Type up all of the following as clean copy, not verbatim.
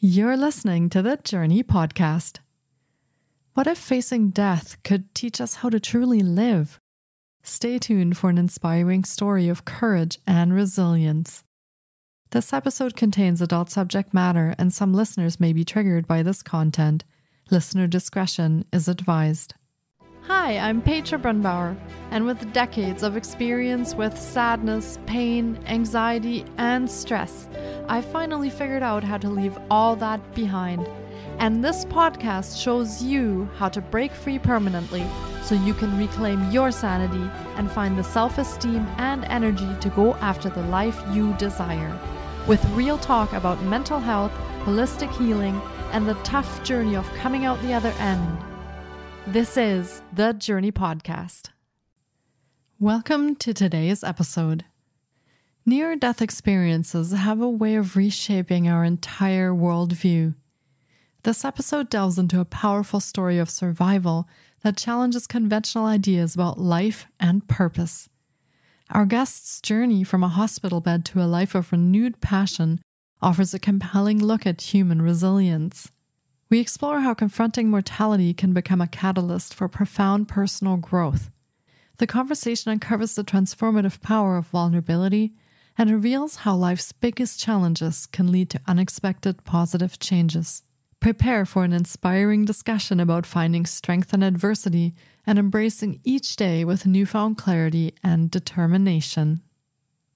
You're listening to the Journey Podcast. What if facing death could teach us how to truly live? Stay tuned for an inspiring story of courage and resilience. This episode contains adult subject matter, and some listeners may be triggered by this content. Listener discretion is advised. Hi, I'm Petra Brunbauer, and with decades of experience with sadness, pain, anxiety, and stress, I finally figured out how to leave all that behind. And this podcast shows you how to break free permanently so you can reclaim your sanity and find the self-esteem and energy to go after the life you desire. With real talk about mental health, holistic healing, and the tough journey of coming out the other end. This is the Journey Podcast. Welcome to today's episode. Near-death experiences have a way of reshaping our entire worldview. This episode delves into a powerful story of survival that challenges conventional ideas about life and purpose. Our guest's journey from a hospital bed to a life of renewed passion offers a compelling look at human resilience. We explore how confronting mortality can become a catalyst for profound personal growth. The conversation uncovers the transformative power of vulnerability and reveals how life's biggest challenges can lead to unexpected positive changes. Prepare for an inspiring discussion about finding strength in adversity and embracing each day with newfound clarity and determination.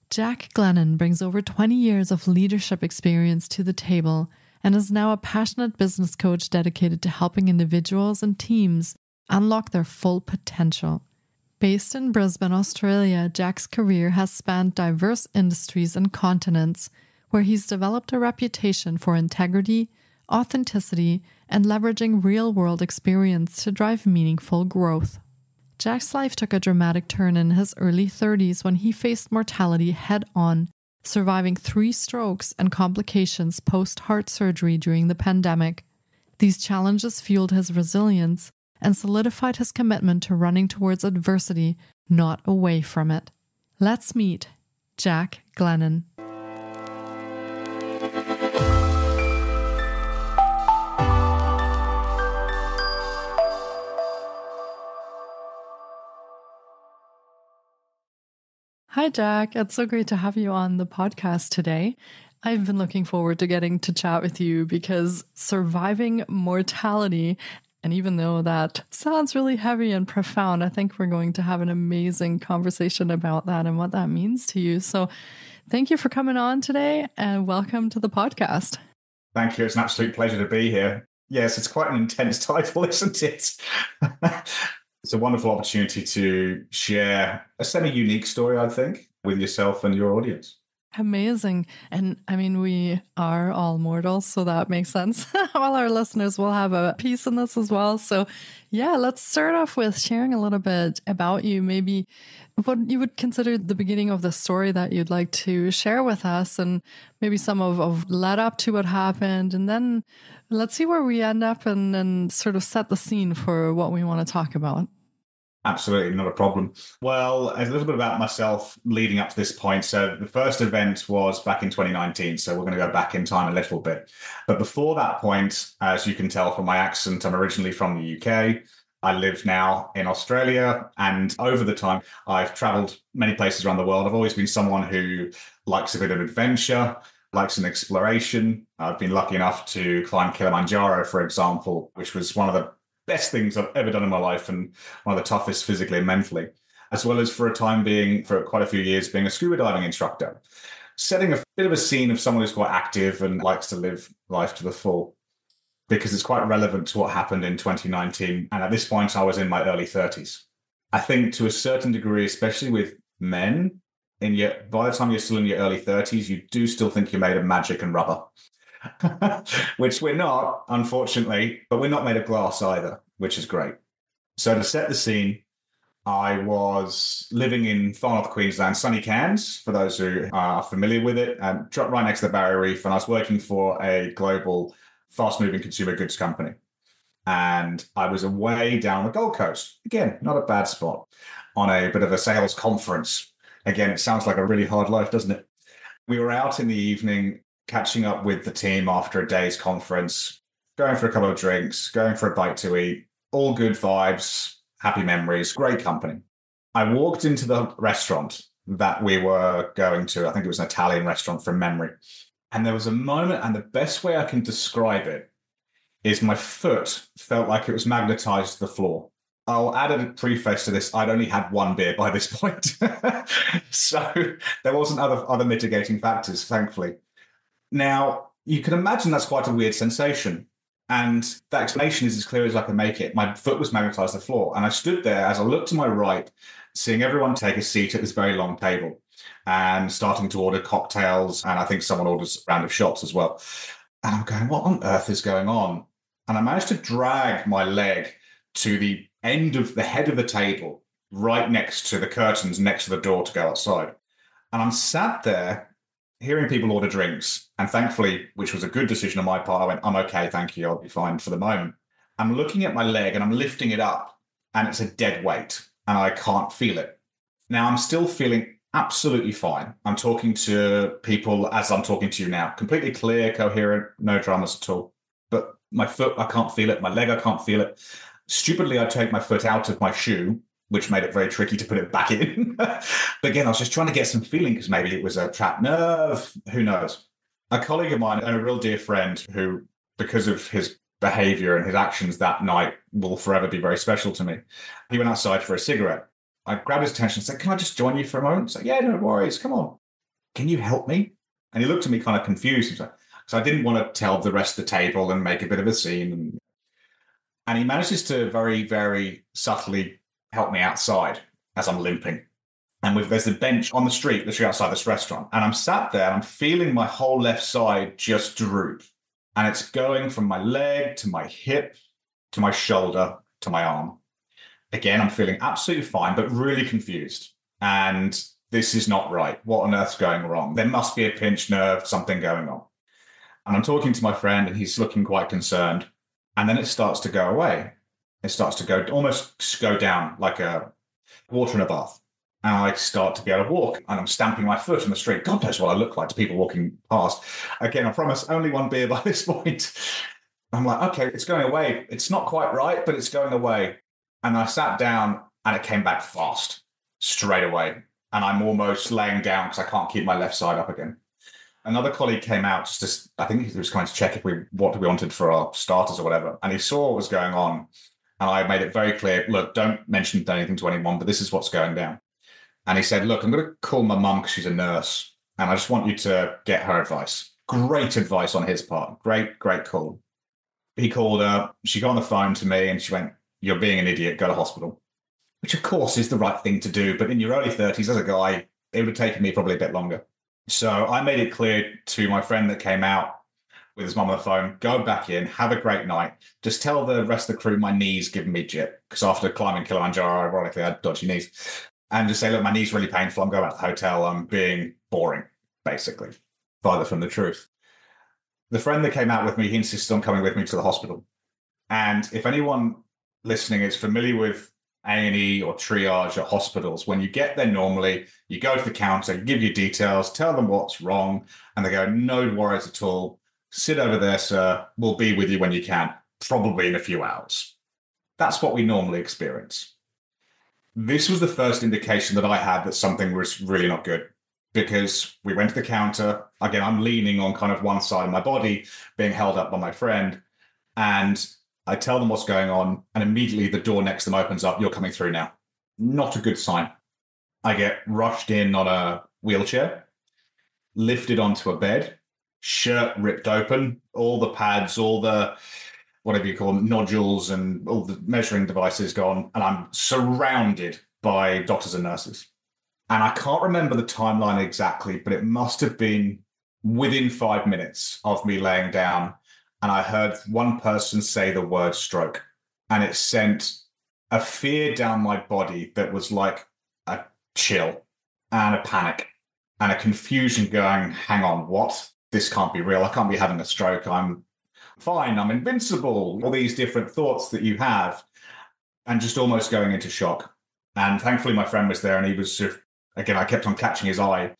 Jack Glennon brings over 20 years of leadership experience to the table and is now a passionate business coach dedicated to helping individuals and teams unlock their full potential. Based in Brisbane, Australia, Jack's career has spanned diverse industries and continents, where he's developed a reputation for integrity, authenticity, and leveraging real-world experience to drive meaningful growth. Jack's life took a dramatic turn in his early 30s when he faced mortality head-on, surviving 3 strokes and complications post-heart surgery during the pandemic. These challenges fueled his resilience and solidified his commitment to running towards adversity, not away from it. Let's meet Jack Glennon. Hi, Jack. It's so great to have you on the podcast today. I've been looking forward to getting to chat with you because surviving mortality, and even though that sounds really heavy and profound, I think we're going to have an amazing conversation about that and what that means to you. So thank you for coming on today and welcome to the podcast. Thank you. It's an absolute pleasure to be here. Yes, it's quite an intense title, isn't it? It's a wonderful opportunity to share a semi-unique story, I think, with yourself and your audience. Amazing. And I mean, we are all mortals, so that makes sense. All our listeners will have a piece in this as well. So yeah, let's start off with sharing a little bit about you, maybe what you would consider the beginning of the story that you'd like to share with us, and maybe some of led up to what happened. And then let's see where we end up and sort of set the scene for what we want to talk about. Absolutely, not a problem. Well, a little bit about myself leading up to this point. So the first event was back in 2019. So we're going to go back in time a little bit. But before that point, as you can tell from my accent, I'm originally from the UK. I live now in Australia. And over the time, I've traveled many places around the world. I've always been someone who likes a bit of adventure, likes an exploration. I've been lucky enough to climb Kilimanjaro, for example, which was one of the best things I've ever done in my life and one of the toughest physically and mentally, as well as for a time being, for quite a few years, being a scuba diving instructor, setting a bit of a scene of someone who's quite active and likes to live life to the full, because it's quite relevant to what happened in 2019. And at this point, I was in my early 30s. I think to a certain degree, especially with men, by the time you're still in your early 30s, you do still think you're made of magic and rubber. Which we're not, unfortunately, but we're not made of glass either, which is great. So to set the scene, I was living in far north Queensland, sunny Cairns, for those who are familiar with it, right next to the Barrier Reef, and I was working for a global fast-moving consumer goods company. And I was away down the Gold Coast, again, not a bad spot, on a bit of a sales conference. Again, it sounds like a really hard life, doesn't it? We were out in the evening catching up with the team after a day's conference, going for a couple of drinks, going for a bite to eat, all good vibes, happy memories, great company. I walked into the restaurant that we were going to. I think it was an Italian restaurant from memory. And there was a moment, and the best way I can describe it is my foot felt like it was magnetized to the floor. I'll add a preface to this. I'd only had one beer by this point. So there wasn't other mitigating factors, thankfully. Now, you can imagine that's quite a weird sensation. And that explanation is as clear as I can make it. My foot was magnetized to the floor. And I stood there as I looked to my right, seeing everyone take a seat at this very long table and starting to order cocktails. And I think someone orders a round of shots as well. And I'm going, what on earth is going on? And I managed to drag my leg to the end of the head of the table, right next to the curtains, next to the door to go outside. And I'm sat there hearing people order drinks. And thankfully, which was a good decision on my part, I went, I'm okay, thank you, I'll be fine for the moment. I'm looking at my leg and I'm lifting it up and it's a dead weight and I can't feel it. Now, I'm still feeling absolutely fine. I'm talking to people as I'm talking to you now, completely clear, coherent, no dramas at all. But my foot, I can't feel it. My leg, I can't feel it. Stupidly, I take my foot out of my shoe, which made it very tricky to put it back in. But again, I was just trying to get some feeling because maybe it was a trapped nerve. Who knows? A colleague of mine and a real dear friend who, because of his behavior and his actions that night, will forever be very special to me. He went outside for a cigarette. I grabbed his attention and said, can I just join you for a moment? He's like, yeah, no worries. Come on. Can you help me? And he looked at me kind of confused. So I didn't want to tell the rest of the table and make a bit of a scene. And he manages to very, very subtly help me outside as I'm limping. And there's a bench on the street, literally outside this restaurant. And I'm sat there and I'm feeling my whole left side just droop. And it's going from my leg to my hip, to my shoulder, to my arm. Again, I'm feeling absolutely fine, but really confused. And this is not right. What on earth's going wrong? There must be a pinched nerve, something going on. And I'm talking to my friend and he's looking quite concerned. And then it starts to go away. It starts to almost go down like a water in a bath. And I start to be able to walk and I'm stamping my foot on the street. God knows what I look like to people walking past. Again, I promise only one beer by this point. I'm like, okay, it's going away. It's not quite right, but it's going away. And I sat down and it came back fast, straight away. And I'm almost laying down because I can't keep my left side up again. Another colleague came out I think he was going to check what we wanted for our starters or whatever. And he saw what was going on. And I made it very clear, look, don't mention anything to anyone, but this is what's going down. And he said, look, I'm going to call my mum because she's a nurse. And I just want you to get her advice. Great advice on his part. Great, great call. He called her. She got on the phone to me and she went, you're being an idiot. Go to hospital. Which, of course, is the right thing to do. But in your early 30s, as a guy, it would have taken me probably a bit longer. So I made it clear to my friend that came out with his mum on the phone, go back in, have a great night. Just tell the rest of the crew my knee's giving me jip. Because after climbing Kilimanjaro, ironically, I had dodgy knees. And just say, look, my knee's really painful. I'm going back to the hotel. I'm being boring, basically. Farther from the truth. The friend that came out with me, he insisted on coming with me to the hospital. And if anyone listening is familiar with A&E or triage at hospitals, when you get there normally, you go to the counter, you give your details, tell them what's wrong, and they go, no worries at all. Sit over there, sir. We'll be with you when you can, probably in a few hours. That's what we normally experience. This was the first indication that I had that something was really not good, because we went to the counter. Again, I'm leaning on kind of one side of my body, being held up by my friend, and I tell them what's going on, and immediately the door next to them opens up. You're coming through now. Not a good sign. I get rushed in on a wheelchair, lifted onto a bed, shirt ripped open, all the pads, all the, whatever you call them, nodules and all the measuring devices gone, and I'm surrounded by doctors and nurses. And I can't remember the timeline exactly, but it must have been within 5 minutes of me laying down. And I heard one person say the word stroke, and it sent a fear down my body that was like a chill and a panic and a confusion going, hang on, what? This can't be real. I can't be having a stroke. I'm fine. I'm invincible. All these different thoughts that you have, and just almost going into shock. And thankfully my friend was there and he was sort of, again, I kept on catching his eye.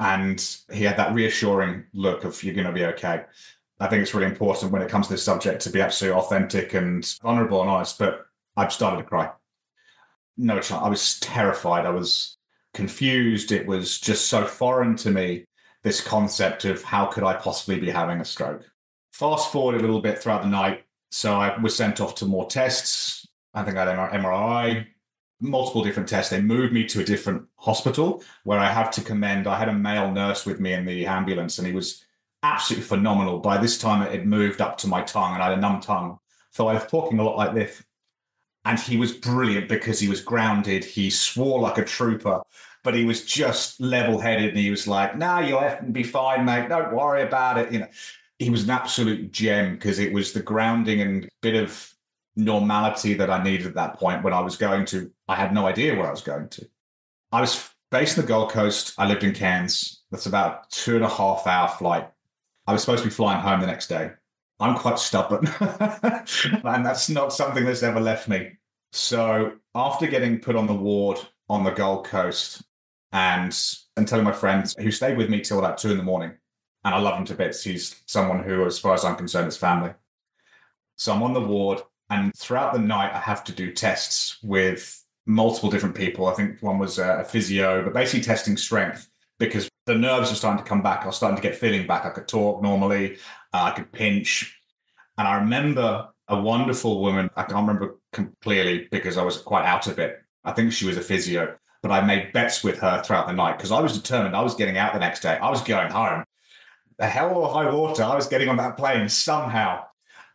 And he had that reassuring look of, you're going to be okay. I think it's really important when it comes to this subject to be absolutely authentic and vulnerable and honest. But I've started to cry. No chance. I was terrified. I was confused. It was just so foreign to me, this concept of how could I possibly be having a stroke. Fast forward a little bit throughout the night. So I was sent off to more tests. I think I had an MRI, multiple different tests. They moved me to a different hospital where I have to commend, I had a male nurse with me in the ambulance, and he was absolutely phenomenal. By this time, it had moved up to my tongue and I had a numb tongue. So I was talking a lot like this. And he was brilliant because he was grounded. He swore like a trooper, but he was just level-headed. And he was like, "No, you'll have to be fine, mate. Don't worry about it." He was an absolute gem because it was the grounding and bit of normality that I needed at that point when I had no idea where I was going to. I was based in the Gold Coast. I lived in Cairns. That's about 2.5-hour flight. I was supposed to be flying home the next day. I'm quite stubborn, and that's not something that's ever left me. So after getting put on the ward on the Gold Coast and telling my friends who stayed with me till about 2 a.m, and I love him to bits. He's someone who, as far as I'm concerned, is family. So I'm on the ward, and throughout the night, I have to do tests with multiple different people. I think one was a physio, but basically testing strength because the nerves were starting to come back. I was starting to get feeling back. I could talk normally. I could pinch. And I remember a wonderful woman. I can't remember clearly because I was quite out of it. I think she was a physio, but I made bets with her throughout the night because I was determined I was getting out the next day. I was going home. The hell or high water, I was getting on that plane somehow.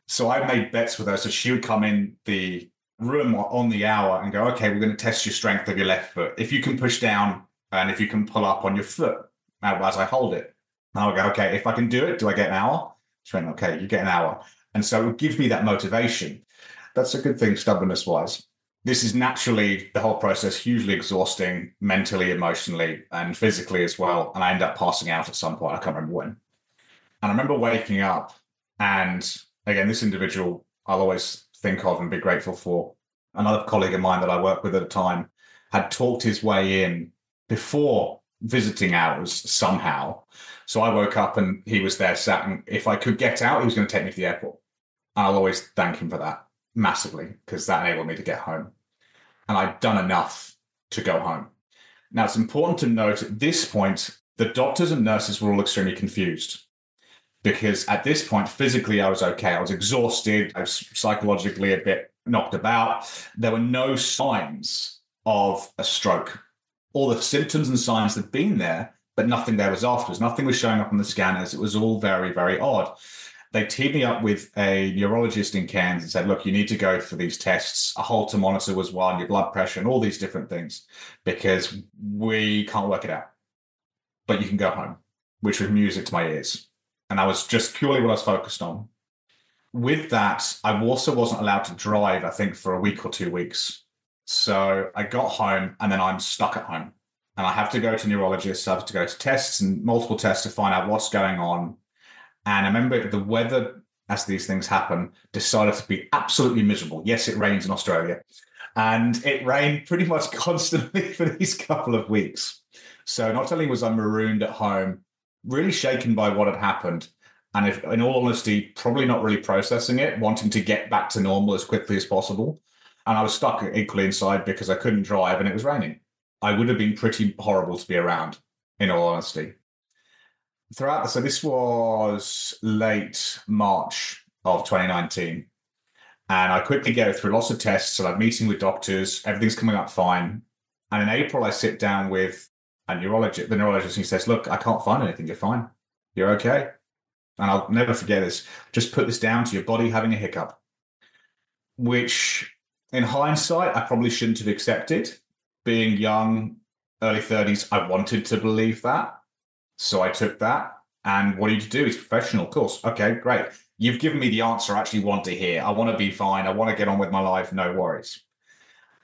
So I made bets with her. So she would come in the room on the hour and go, "Okay, we're going to test your strength of your left foot. If you can push down and if you can pull up on your foot as I hold it." And I would go, "Okay, if I can do it, do I get an hour?" She went, "Okay, you get an hour." And so it would give me that motivation. That's a good thing, stubbornness-wise. This is naturally, the whole process, hugely exhausting mentally, emotionally, and physically as well. And I end up passing out at some point. I can't remember when. And I remember waking up, and again, this individual I'll always think of and be grateful for. Another colleague of mine that I worked with at the time had talked his way in before visiting hours somehow. So I woke up and he was there sat, and if I could get out, he was going to take me to the airport. I'll always thank him for that massively because that enabled me to get home. And I'd done enough to go home. Now, it's important to note at this point, the doctors and nurses were all extremely confused because at this point, physically, I was okay. I was exhausted. I was psychologically a bit knocked about. There were no signs of a stroke. All the symptoms and signs had been there, but nothing there was afterwards. Nothing was showing up on the scanners. It was all very, very odd. They teamed me up with a neurologist in Cairns and said, "Look, you need to go for these tests. A Holter monitor was one, your blood pressure, and all these different things, because we can't work it out. But you can go home," which was music to my ears. And that was just purely what I was focused on. With that, I also wasn't allowed to drive, I think, for a week or 2 weeks. So I got home and then I'm stuck at home. And I have to go to neurologists. I have to go to tests and multiple tests to find out what's going on. And I remember the weather, as these things happen, decided to be absolutely miserable. Yes, it rains in Australia. And it rained pretty much constantly for these couple of weeks. So not only was I marooned at home, really shaken by what had happened, and if, in all honesty, probably not really processing it, wanting to get back to normal as quickly as possible. And I was stuck equally inside because I couldn't drive and it was raining. I would have been pretty horrible to be around, in all honesty. So this was late March of 2019. And I quickly go through lots of tests. And I'm meeting with doctors. Everything's coming up fine. And in April, I sit down with the neurologist, and he says, "Look, I can't find anything. You're fine. You're okay." And I'll never forget this. "Just put this down to your body having a hiccup," which in hindsight, I probably shouldn't have accepted. Being young, early 30s, I wanted to believe that. So I took that. And what do you do? He's professional, of course. Okay, great. You've given me the answer I actually want to hear. I want to be fine. I want to get on with my life. No worries.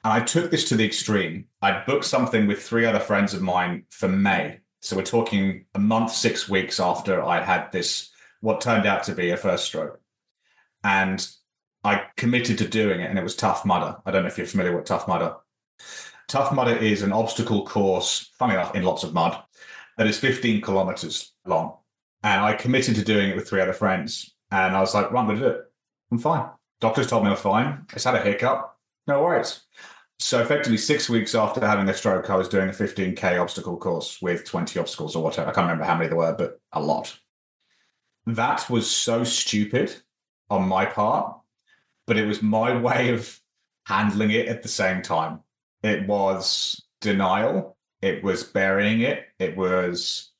And I took this to the extreme. I booked something with 3 other friends of mine for May. So we're talking a month, 6 weeks after I had this, what turned out to be a first stroke. And I committed to doing it, and it was Tough Mudder. I don't know if you're familiar with Tough Mudder. Tough Mudder is an obstacle course, funny enough, in lots of mud. that is 15 kilometers long. And I committed to doing it with 3 other friends. And I was like, well, I'm going to do it. I'm fine. Doctors told me I'm fine. I just had a hiccup. No worries. So effectively 6 weeks after having a stroke, I was doing a 15K obstacle course with 20 obstacles or whatever. I can't remember how many there were, but a lot. That was so stupid on my part, but it was my way of handling it at the same time. It was denial. It was burying it. It was,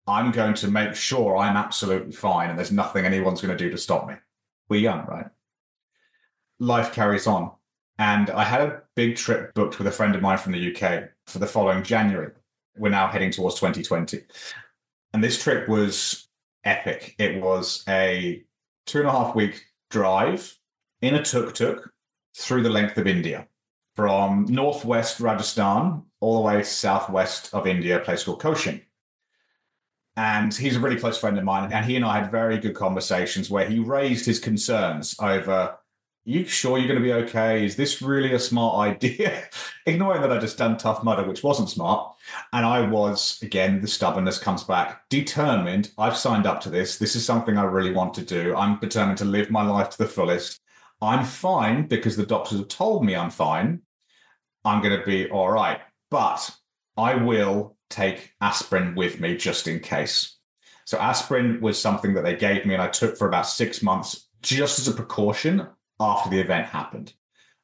I'm going to make sure I'm absolutely fine and there's nothing anyone's going to do to stop me. We're young, right? Life carries on. And I had a big trip booked with a friend of mine from the UK for the following January. We're now heading towards 2020. And this trip was epic. It was a 2.5-week drive in a tuk-tuk through the length of India, from northwest Rajasthan all the way to southwest of India, a place called Cochin. And he's a really close friend of mine. And he and I had very good conversations where he raised his concerns over, you sure you're going to be okay? Is this really a smart idea? Ignoring that I just done Tough Mudder, which wasn't smart. And I was, again, the stubbornness comes back, determined. I've signed up to this. This is something I really want to do. I'm determined to live my life to the fullest. I'm fine because the doctors have told me I'm fine. I'm going to be all right. But I will take aspirin with me just in case. So aspirin was something that they gave me and I took for about 6 months just as a precaution after the event happened.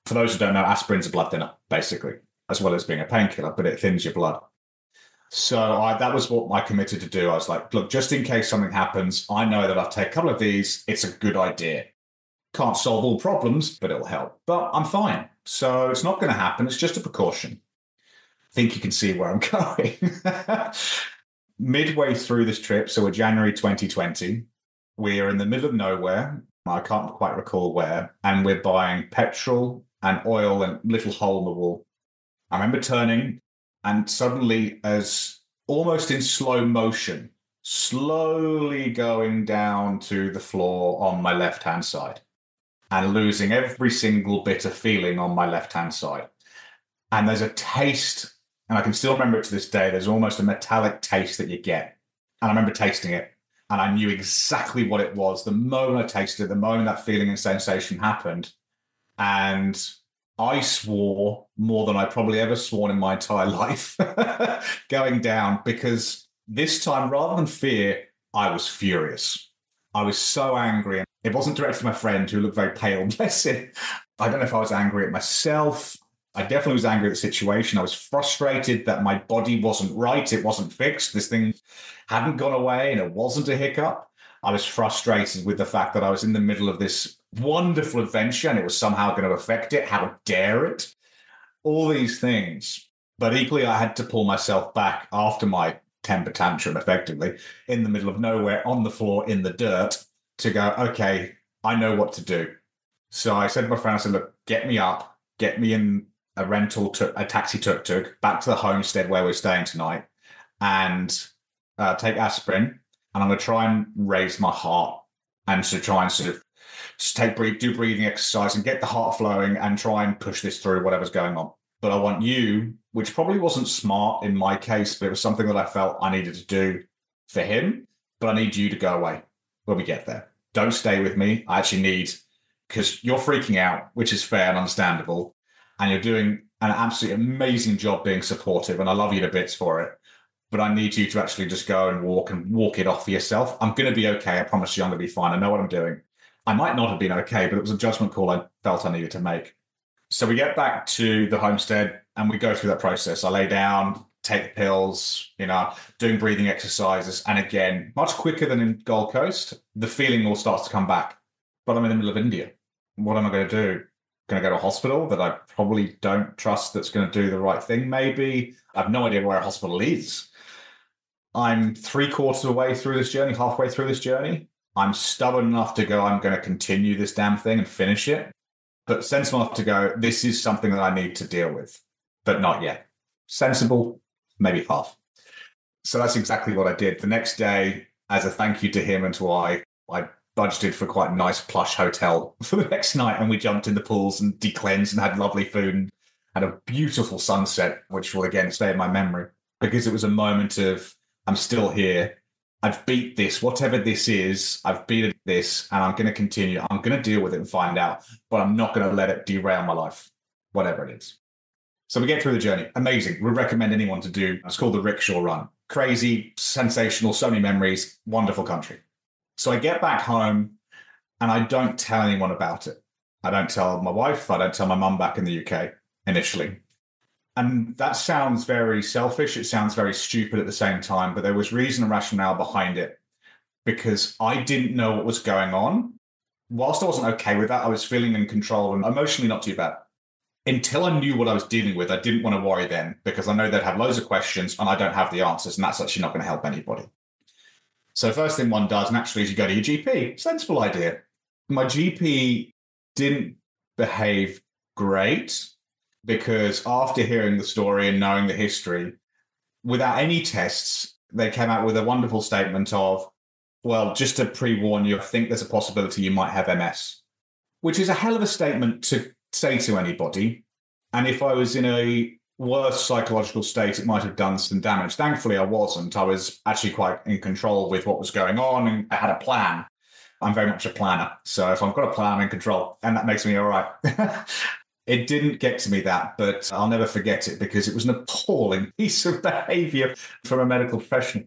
For those who don't know, aspirin's a blood thinner, basically, as well as being a painkiller, but it thins your blood. So that was what I committed to do. I was like, look, just in case something happens, I know that I've taken a couple of these. It's a good idea. Can't solve all problems, but it'll help. But I'm fine. So it's not going to happen. It's just a precaution. I think you can see where I'm going. Midway through this trip, so we're January 2020, we're in the middle of nowhere. I can't quite recall where. And we're buying petrol and oil and little hole in the wall. I remember turning and suddenly, as almost in slow motion, slowly going down to the floor on my left-hand side and losing every single bit of feeling on my left-hand side. And there's a taste, and I can still remember it to this day, there's almost a metallic taste that you get. And I remember tasting it. And I knew exactly what it was the moment I tasted it, the moment that feeling and sensation happened. And I swore more than I probably ever sworn in my entire life going down, because this time, rather than fear, I was furious. I was so angry. It wasn't directed at my friend who looked very pale, bless him. I don't know if I was angry at myself. I definitely was angry at the situation. I was frustrated that my body wasn't right. It wasn't fixed. This thing hadn't gone away and it wasn't a hiccup. I was frustrated with the fact that I was in the middle of this wonderful adventure and it was somehow going to affect it. How dare it? All these things. But equally, I had to pull myself back after my temper tantrum, effectively, in the middle of nowhere, on the floor, in the dirt, to go, okay, I know what to do. So I said to my friend, I said, look, get me up, get me in a a taxi tuk-tuk back to the homestead where we're staying tonight, and take aspirin. And I'm going to try and raise my heart and to try and sort of just do breathing exercise and get the heart flowing and try and push this through whatever's going on. But I want you, which probably wasn't smart in my case, but it was something that I felt I needed to do for him. But I need you to go away when we get there. Don't stay with me. I actually need, because you're freaking out, which is fair and understandable. And you're doing an absolutely amazing job being supportive. And I love you to bits for it. But I need you to actually just go and walk it off for yourself. I'm going to be okay. I promise you I'm going to be fine. I know what I'm doing. I might not have been okay, but it was a judgment call I felt I needed to make. So we get back to the homestead and we go through that process. I lay down, take the pills, doing breathing exercises. And again, much quicker than in Gold Coast, the feeling all starts to come back. But I'm in the middle of India. What am I going to do? Going to go to a hospital that I probably don't trust that's going to do the right thing, maybe? I have no idea where a hospital is. I'm 3/4 away through this journey, halfway through this journey. I'm stubborn enough to go, I'm going to continue this damn thing and finish it. But sensible enough to go, this is something that I need to deal with, but not yet. Sensible, maybe half. So that's exactly what I did. The next day, as a thank you to him and to I budgeted for quite a nice plush hotel for the next night, and we jumped in the pools and de-cleansed and had lovely food and had a beautiful sunset, which will again stay in my memory because it was a moment of I'm still here. I've beat this, whatever this is, I've beaten this, and I'm going to continue. I'm going to deal with it and find out, but I'm not going to let it derail my life, whatever it is. So we get through the journey. Amazing. We recommend anyone to do. It's called the Rickshaw Run. Crazy, sensational, so many memories, wonderful country. So I get back home and I don't tell anyone about it. I don't tell my wife. I don't tell my mum back in the UK initially. And that sounds very selfish. It sounds very stupid at the same time, but there was reason and rationale behind it because I didn't know what was going on. Whilst I wasn't okay with that, I was feeling in control and emotionally not too bad. Until I knew what I was dealing with, I didn't want to worry then because I know they'd have loads of questions and I don't have the answers, and that's actually not going to help anybody. So first thing one does naturally is you go to your GP. Sensible idea. My GP didn't behave great because after hearing the story and knowing the history, without any tests, they came out with a wonderful statement of, well, just to pre-warn you, I think there's a possibility you might have MS, which is a hell of a statement to say to anybody. And if I was in a worse psychological state, it might have done some damage. Thankfully, I wasn't. I was actually quite in control with what was going on and I had a plan. I'm very much a planner. So if I've got a plan, I'm in control, and that makes me all right. It didn't get to me that, but I'll never forget it because it was an appalling piece of behavior from a medical professional.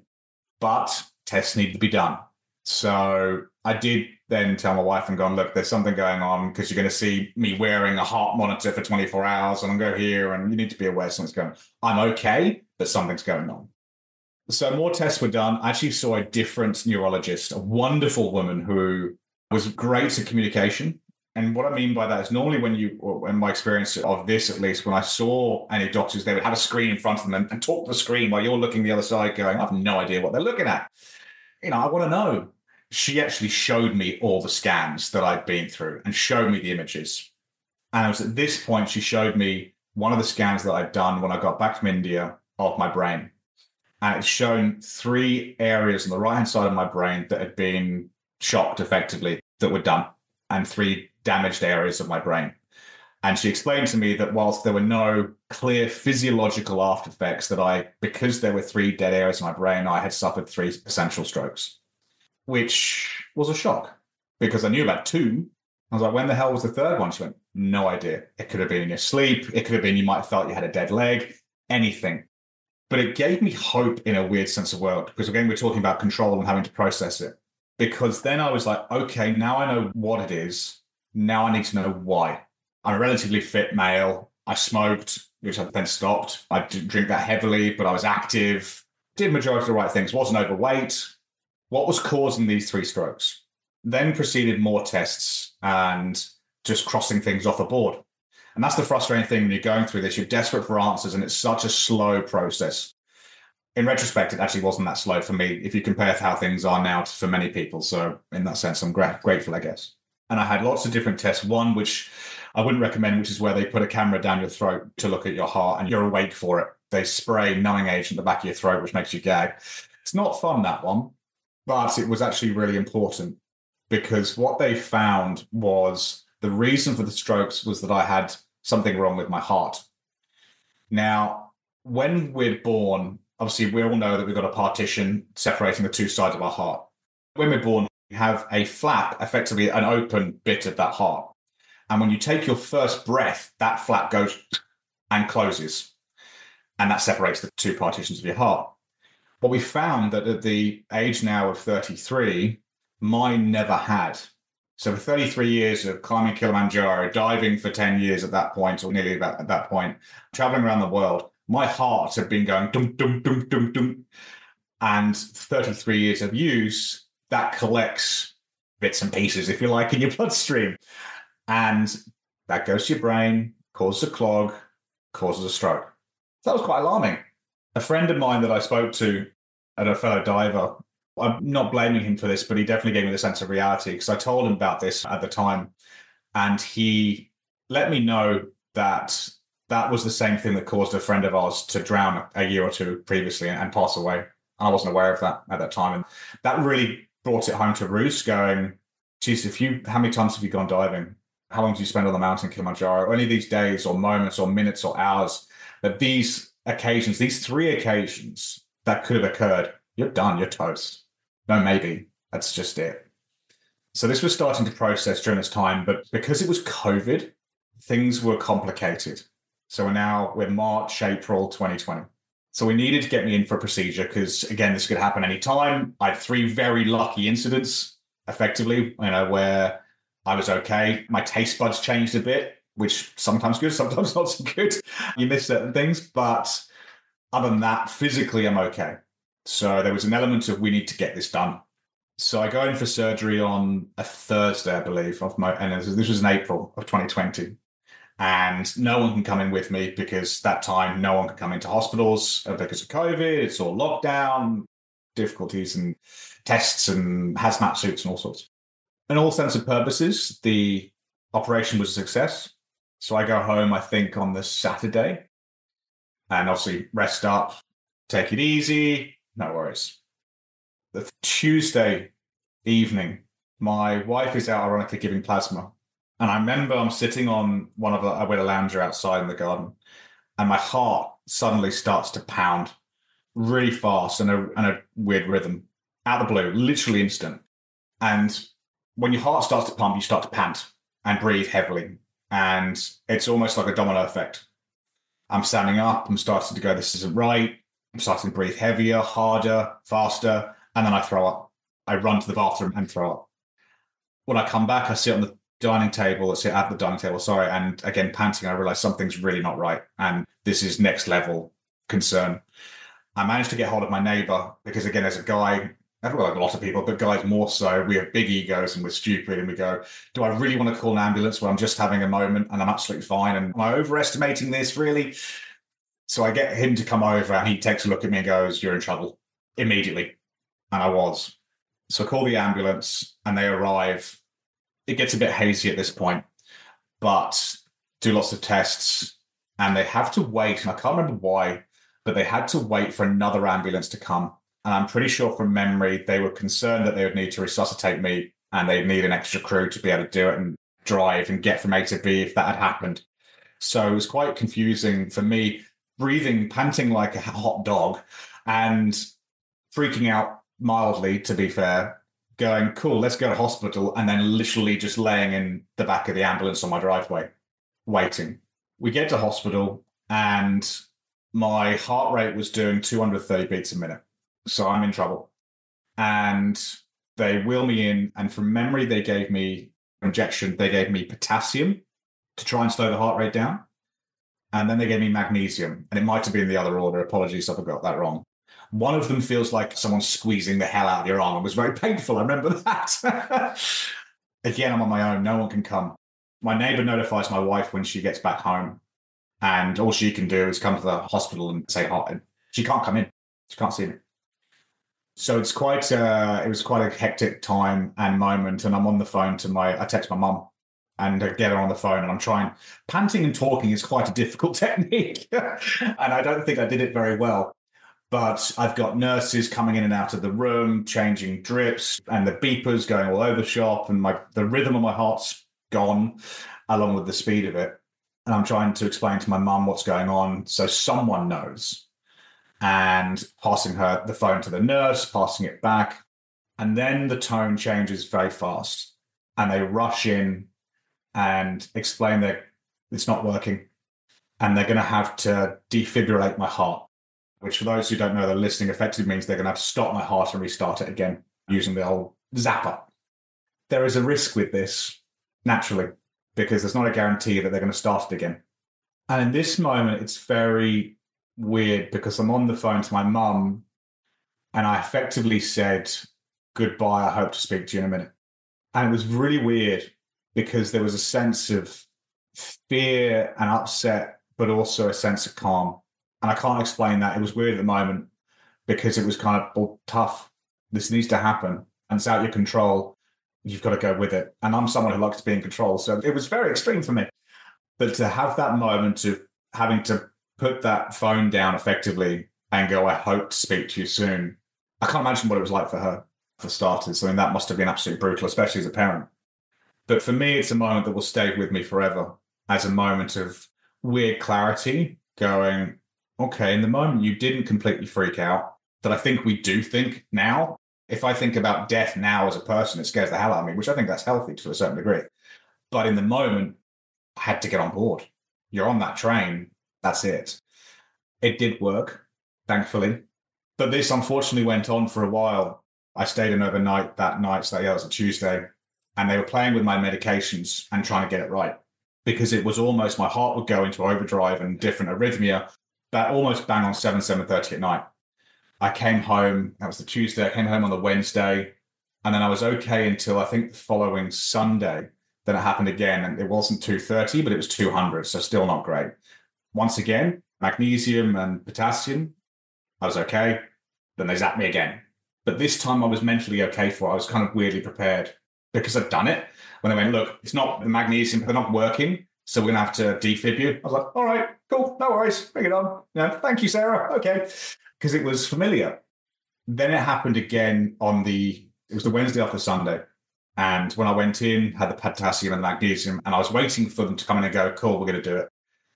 But tests need to be done. So I did then tell my wife and go, look, there's something going on because you're going to see me wearing a heart monitor for 24 hours and I'll go here and you need to be aware something's going on. I'm okay, but something's going on. So more tests were done. I actually saw a different neurologist, a wonderful woman who was great at communication. And what I mean by that is normally in my experience of this, at least, when I saw any doctors, they would have a screen in front of them and talk to the screen while you're looking the other side going, I have no idea what they're looking at. I want to know. She actually showed me all the scans that I'd been through and showed me the images. And it was at this point, she showed me one of the scans that I'd done when I got back from India of my brain. And it's shown 3 areas on the right-hand side of my brain that had been shocked effectively that were done, and 3 damaged areas of my brain. And she explained to me that whilst there were no clear physiological after effects, because there were 3 dead areas in my brain, I had suffered 3 essential strokes, which was a shock because I knew about 2. I was like, when the hell was the 3rd one? She went, no idea. It could have been in your sleep. It could have been you might have felt you had a dead leg, anything. But it gave me hope in a weird sense of world because, again, we're talking about control and having to process it. Because then I was like, okay, now I know what it is. Now I need to know why. I'm a relatively fit male. I smoked, which I then stopped. I didn't drink that heavily, but I was active, did majority of the right things, wasn't overweight. What was causing these 3 strokes? Then proceeded more tests and just crossing things off the board. And that's the frustrating thing when you're going through this. You're desperate for answers, and it's such a slow process. In retrospect, it actually wasn't that slow for me if you compare how things are now for many people. So in that sense, I'm grateful, I guess. And I had lots of different tests. One, which I wouldn't recommend, which is where they put a camera down your throat to look at your heart and you're awake for it. They spray numbing agent in the back of your throat, which makes you gag. It's not fun, that one, but it was actually really important because what they found was the reason for the strokes was that I had something wrong with my heart. Now, when we're born, obviously, we all know that we've got a partition separating the 2 sides of our heart. When we're born, we have a flap, effectively an open bit of that heart. And when you take your first breath, that flap goes and closes. And that separates the 2 partitions of your heart. What we found that at the age now of 33, mine never had. So for 33 years of climbing Kilimanjaro, diving for 10 years at that point, or nearly about at that point, traveling around the world, my heart had been going dum, dum, dum, dum, dum. And 33 years of use, that collects bits and pieces, if you like, in your bloodstream. And that goes to your brain, causes a clog, causes a stroke. So that was quite alarming. A friend of mine that I spoke to, and a fellow diver, I'm not blaming him for this, but he definitely gave me the sense of reality because I told him about this at the time. And he let me know that that was the same thing that caused a friend of ours to drown a year or 2 previously and pass away. And I wasn't aware of that at that time. And that really brought it home to roost going, geez, how many times have you gone diving? How long do you spend on the mountain Kilimanjaro? Any of these days or moments or minutes or hours that these occasions, these 3 occasions that could have occurred you're done, you're toast. No, maybe. That's just it. So this was starting to process during this time, but because it was COVID, things were complicated. So we're March, April 2020. So we needed to get me in for a procedure because, again, this could happen anytime. I had 3 very lucky incidents, effectively, where I was okay. My taste buds changed a bit, which sometimes good, sometimes not so good. You miss certain things. But other than that, physically, I'm okay. So there was an element of we need to get this done. So I go in for surgery on a Thursday, I believe, and this was in April of 2020. And no one can come in with me because that time no one could come into hospitals because of COVID. It's all lockdown, difficulties and tests and hazmat suits and all sorts. In all sense of purposes, the operation was a success. So I go home, I think, on the Saturday and obviously rest up, take it easy, no worries. The Tuesday evening, my wife is out ironically giving plasma. And I remember I'm sitting on I had a lounger outside in the garden, and my heart suddenly starts to pound really fast and a weird rhythm out of the blue, literally instant. And when your heart starts to pump, you start to pant and breathe heavily. And it's almost like a domino effect. I'm standing up, I'm starting to go, this isn't right. I'm starting to breathe heavier, harder, faster, and then I throw up. I run to the bathroom and throw up. When I come back, I sit at the dining table, and again, panting, I realize something's really not right. And this is next level concern. I managed to get hold of my neighbor because, again, as a guy, well, like a lot of people, but guys more so, we have big egos and we're stupid and we go, do I really want to call an ambulance when I'm just having a moment and I'm absolutely fine? And am I overestimating this, really? So I get him to come over and he takes a look at me and goes, you're in trouble immediately. And I was. So I call the ambulance and they arrive. It gets a bit hazy at this point, but do lots of tests and they have to wait. And I can't remember why, but they had to wait for another ambulance to come. And I'm pretty sure from memory, they were concerned that they would need to resuscitate me and they'd need an extra crew to be able to do it and drive and get from A to B if that had happened. So it was quite confusing for me, breathing, panting like a hot dog and freaking out mildly, to be fair, going, cool, let's go to hospital. And then literally just laying in the back of the ambulance on my driveway, waiting. We get to hospital and my heart rate was doing 230 beats a minute. So I'm in trouble. And they wheel me in. And from memory, they gave me injection. They gave me potassium to try and slow the heart rate down. And then they gave me magnesium. And it might have been the other order. Apologies if I got that wrong. One of them feels like someone's squeezing the hell out of your arm. It was very painful. I remember that. Again, I'm on my own. No one can come. My neighbor notifies my wife when she gets back home. And all she can do is come to the hospital and say hi. She can't come in. She can't see me. So it was quite a hectic time and moment. And I'm on the phone I text my mum and I get her on the phone and I'm trying. Panting and talking is quite a difficult technique. And I don't think I did it very well. But I've got nurses coming in and out of the room, changing drips, and the beepers going all over the shop, and the rhythm of my heart's gone, along with the speed of it. And I'm trying to explain to my mum what's going on, so someone knows. And passing her the phone to the nurse, passing it back. And then the tone changes very fast. And they rush in and explain that it's not working. And they're going to have to defibrillate my heart. Which for those who don't know, the listening effectively means they're going to have to stop my heart and restart it again using the old zapper. There is a risk with this, naturally, because there's not a guarantee that they're going to start it again. And in this moment, it's very weird because I'm on the phone to my mum and I effectively said, goodbye, I hope to speak to you in a minute. And it was really weird because there was a sense of fear and upset, but also a sense of calm. And I can't explain that. It was weird at the moment because it was kind of, well, tough. This needs to happen. And it's out of your control. You've got to go with it. And I'm someone who likes to be in control. So it was very extreme for me. But to have that moment of having to put that phone down effectively and go, I hope to speak to you soon. I can't imagine what it was like for her, for starters. I mean, that must have been absolutely brutal, especially as a parent. But for me, it's a moment that will stay with me forever as a moment of weird clarity going, okay, in the moment you didn't completely freak out. that I think we do think now. If I think about death now as a person, it scares the hell out of me, which I think that's healthy to a certain degree. But in the moment, I had to get on board. You're on that train. That's it. It did work, thankfully. But this unfortunately went on for a while. I stayed in overnight that night. So yeah, it was a Tuesday. And they were playing with my medications and trying to get it right. Because it was almost, my heart would go into overdrive and different arrhythmia, that almost bang on 7:30 at night. I came home, that was the Tuesday, I came home on the Wednesday, and then I was okay until I think the following Sunday. Then it happened again, and it wasn't 230, but it was 200, so still not great. Once again, magnesium and potassium, I was okay. Then they zapped me again. But this time I was mentally okay for it. I was kind of weirdly prepared because I'd done it. When they went, look, it's not the magnesium, they're not working, so we're going to have to defib you. I was like, all right, cool, no worries, bring it on. Thank you, Sarah, okay. Because it was familiar. Then it happened again it was the Wednesday after Sunday. And when I went in, had the potassium and the magnesium, and I was waiting for them to come in and go, cool, we're going to do it.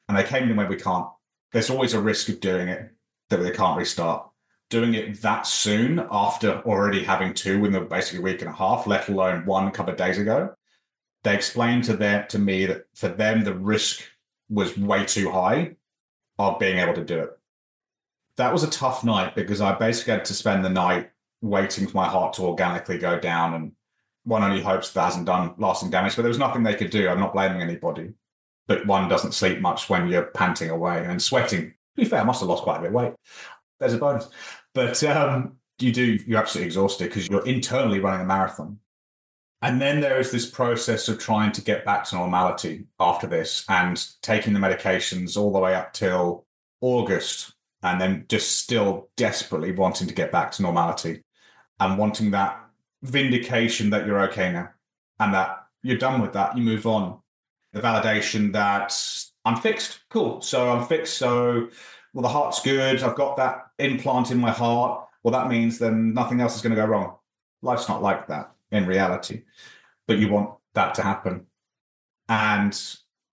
And they came in and went, we can't. There's always a risk of doing it that they can't restart. Doing it that soon after already having two in basically a week and a half, let alone one a couple of days ago, they explained to me that for them, the risk was way too high of being able to do it. That was a tough night because I basically had to spend the night waiting for my heart to organically go down, and one only hopes that hasn't done lasting damage, but there was nothing they could do. I'm not blaming anybody, but one doesn't sleep much when you're panting away and sweating. To be fair, I must have lost quite a bit of weight. There's a bonus. But you're absolutely exhausted because you're internally running a marathon. And then there is this process of trying to get back to normality after this and taking the medications all the way up till August, and then just still desperately wanting to get back to normality and wanting that vindication that you're okay now and that you're done with that, you move on. The validation that I'm fixed. Cool. So I'm fixed. So, well, the heart's good. I've got that implant in my heart. Well, that means then nothing else is going to go wrong. Life's not like that in reality, but you want that to happen. And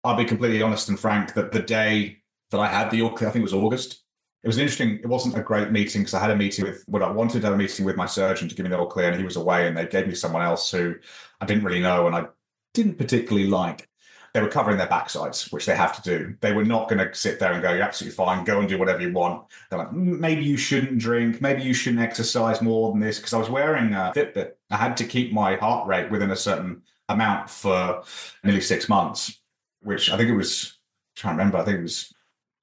I'll be completely honest and frank that the day that I had the all clear, I think it was August, it was interesting. It wasn't a great meeting because I had a meeting with what I wanted to have a meeting with my surgeon to give me the all clear, and he was away, and they gave me someone else who I didn't really know and I didn't particularly like. They were covering their backsides, which they have to do. They were not going to sit there and go, you're absolutely fine, go and do whatever you want. They're like, maybe you shouldn't drink, maybe you shouldn't exercise more than this, because I was wearing a Fitbit. I had to keep my heart rate within a certain amount for nearly 6 months, which I think it was, I'm trying to remember, I think it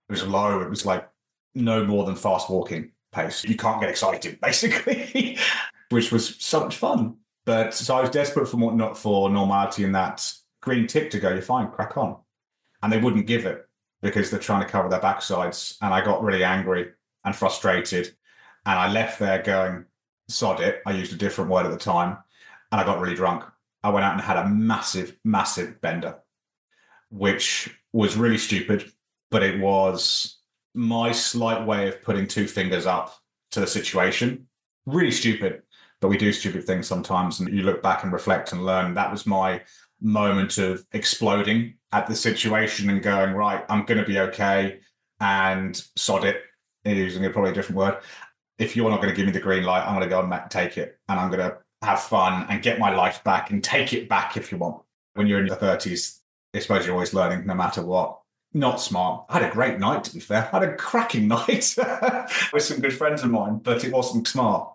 was low. It was like no more than fast walking pace. You can't get excited, basically, which was so much fun. But so I was desperate for normality in that green tick to go, you're fine, crack on. And they wouldn't give it because they're trying to cover their backsides. And I got really angry and frustrated. And I left there going, sod it. I used a different word at the time. And I got really drunk. I went out and had a massive, massive bender, which was really stupid. But it was my slight way of putting two fingers up to the situation. Really stupid. But we do stupid things sometimes. And you look back and reflect and learn. That was my moment of exploding at the situation and going, right, I'm going to be okay, and sod it, using probably a different word. If you're not going to give me the green light, I'm going to go and take it, and I'm going to have fun and get my life back and take it back if you want. When you're in your 30s, I suppose you're always learning no matter what. Not smart. I had a great night, to be fair. I had a cracking night with some good friends of mine, but it wasn't smart.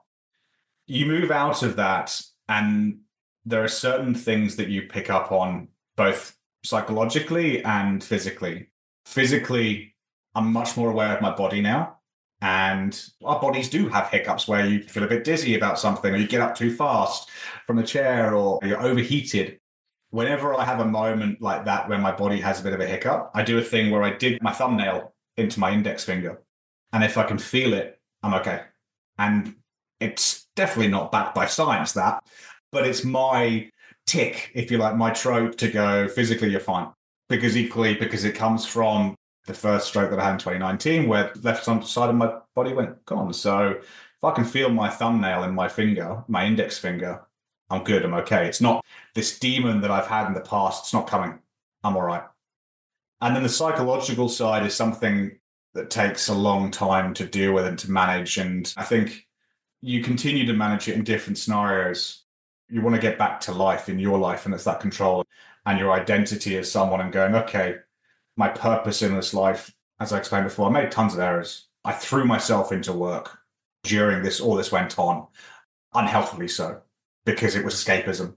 You move out of that, and there are certain things that you pick up on both psychologically and physically. Physically, I'm much more aware of my body now. And our bodies do have hiccups where you feel a bit dizzy about something, or you get up too fast from the chair, or you're overheated. Whenever I have a moment like that where my body has a bit of a hiccup, I do a thing where I dig my thumbnail into my index finger. And if I can feel it, I'm okay. And it's definitely not backed by science, that. But it's my tick, if you like, my trope to go, physically, you're fine. Because it comes from the first stroke that I had in 2019, where the left side of my body went gone. So if I can feel my thumbnail in my finger, my index finger, I'm good, I'm okay. It's not this demon that I've had in the past. It's not coming. I'm all right. And then the psychological side is something that takes a long time to deal with and to manage. And I think you continue to manage it in different scenarios. You want to get back to life in your life, and it's that control and your identity as someone and going, okay, my purpose in this life, as I explained before, I made tons of errors. I threw myself into work during this, all this went on, unhealthily so, because it was escapism.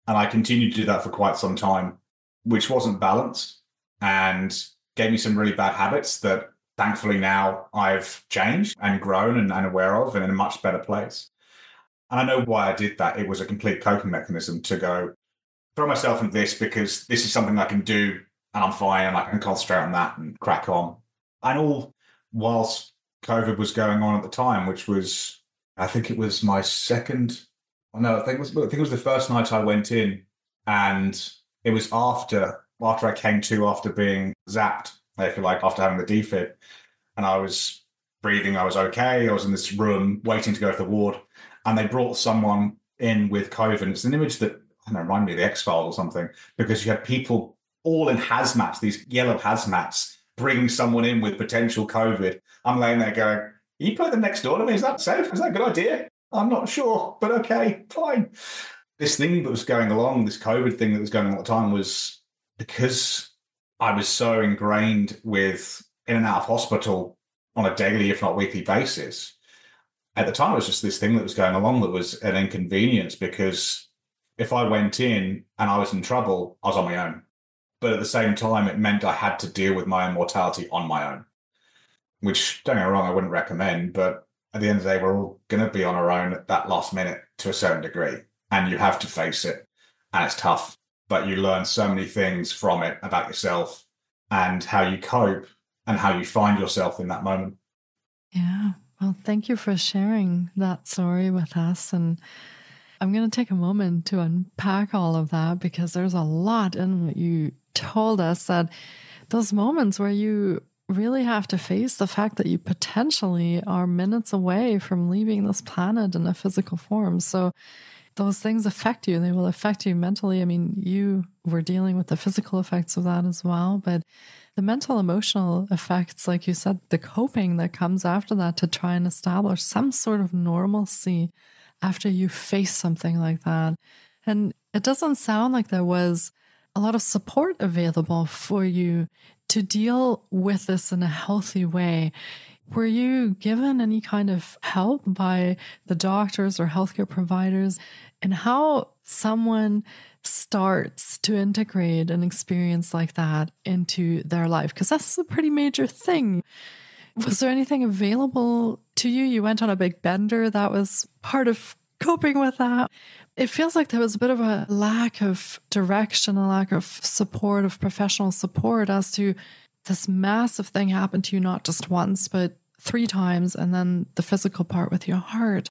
And I continued to do that for quite some time, which wasn't balanced and gave me some really bad habits that thankfully now I've changed and grown and aware of and in a much better place. And I know why I did that. It was a complete coping mechanism to go throw myself into this because this is something I can do and I'm fine and I can concentrate on that and crack on. And all whilst COVID was going on at the time, which was, I think it was my second, no, I think it was the first night I went in, and it was after I came to after being zapped, if you like, after having the defib, and I was breathing, I was okay. I was in this room waiting to go to the ward, and they brought someone in with COVID. It's an image that, I don't know, reminded me of the X-Files or something, because you had people all in hazmats, these yellow hazmats, bringing someone in with potential COVID. I'm laying there going, you put them next door to me? Is that safe? Is that a good idea? I'm not sure, but okay, fine. This thing that was going along, this COVID thing that was going on at the time, was because I was so ingrained with in and out of hospital on a daily, if not weekly basis. At the time, it was just this thing that was going along that was an inconvenience, because if I went in and I was in trouble, I was on my own. But at the same time, it meant I had to deal with my own mortality on my own, which, don't get me wrong, I wouldn't recommend. But at the end of the day, we're all going to be on our own at that last minute to a certain degree. And you have to face it. And it's tough. But you learn so many things from it about yourself and how you cope and how you find yourself in that moment. Yeah. Well, thank you for sharing that story with us. And I'm going to take a moment to unpack all of that, because there's a lot in what you told us, that those moments where you really have to face the fact that you potentially are minutes away from leaving this planet in a physical form. So those things affect you. They will affect you mentally. I mean, you were dealing with the physical effects of that as well, but the mental, emotional effects, like you said, the coping that comes after that to try and establish some sort of normalcy after you face something like that. And it doesn't sound like there was a lot of support available for you to deal with this in a healthy way. Were you given any kind of help by the doctors or healthcare providers in how someone starts to integrate an experience like that into their life? Because that's a pretty major thing. Was there anything available to you? You went on a big bender. That was part of coping with that. It feels like there was a bit of a lack of direction, a lack of support, of professional support, as to this massive thing happened to you, not just once, but 3 times, and then the physical part with your heart.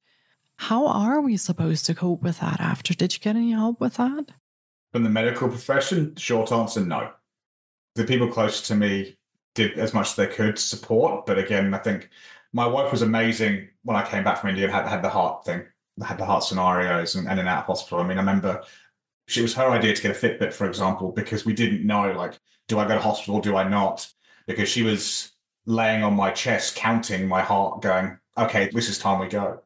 How are we supposed to cope with that after? Did you get any help with that? From the medical profession, short answer, no. The people close to me did as much as they could to support. But again, I think my wife was amazing when I came back from India and had the heart thing, had the heart scenarios and in and out of hospital. I mean, I remember it was her idea to get a Fitbit, for example, because we didn't know, like, do I go to hospital? Do I not? Because she was laying on my chest, counting my heart, going, okay, this is time we go.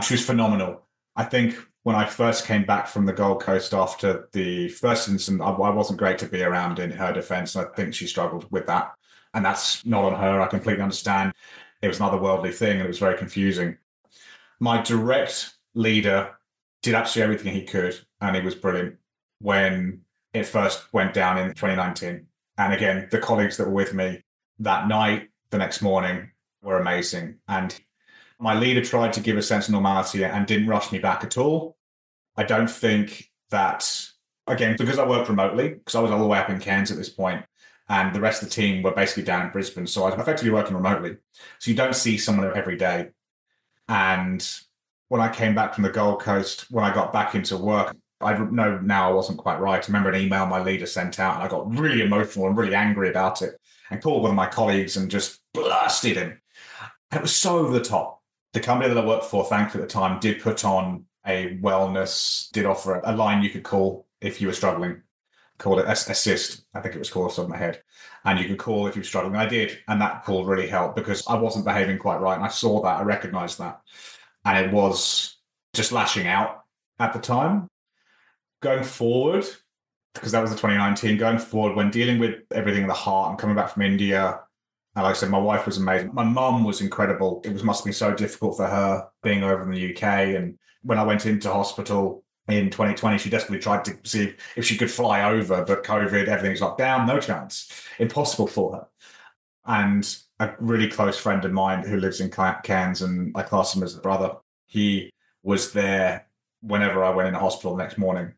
She was phenomenal. I think when I first came back from the Gold Coast after the first incident, I wasn't great to be around, in her defense. I think she struggled with that. And that's not on her. I completely understand. It was another worldly thing and it was very confusing. My direct leader did absolutely everything he could, and he was brilliant when it first went down in 2019. And again, the colleagues that were with me that night, the next morning, were amazing. And my leader tried to give a sense of normality and didn't rush me back at all. I don't think that, again, because I worked remotely, because I was all the way up in Cairns at this point, and the rest of the team were basically down in Brisbane. So I was effectively working remotely. So you don't see someone every day. And when I came back from the Gold Coast, when I got back into work, I know now I wasn't quite right. I remember an email my leader sent out, and I got really emotional and really angry about it, and called one of my colleagues and just blasted him. And it was so over the top. The company that I worked for, thankfully at the time, did put on a wellness, did offer a line you could call if you were struggling, called it Assist, I think it was called off the top of my head. And you could call if you were struggling. And I did. And that call really helped because I wasn't behaving quite right. And I saw that, I recognized that. And it was just lashing out at the time. Going forward, because that was the 2019, going forward, when dealing with everything in the heart and coming back from India, and like I said, my wife was amazing. My mum was incredible. It must have been so difficult for her being over in the UK. And when I went into hospital in 2020, she desperately tried to see if she could fly over, but COVID, everything's locked down, no chance. Impossible for her. And a really close friend of mine who lives in Cairns, and I class him as a brother, he was there whenever I went in the hospital the next morning.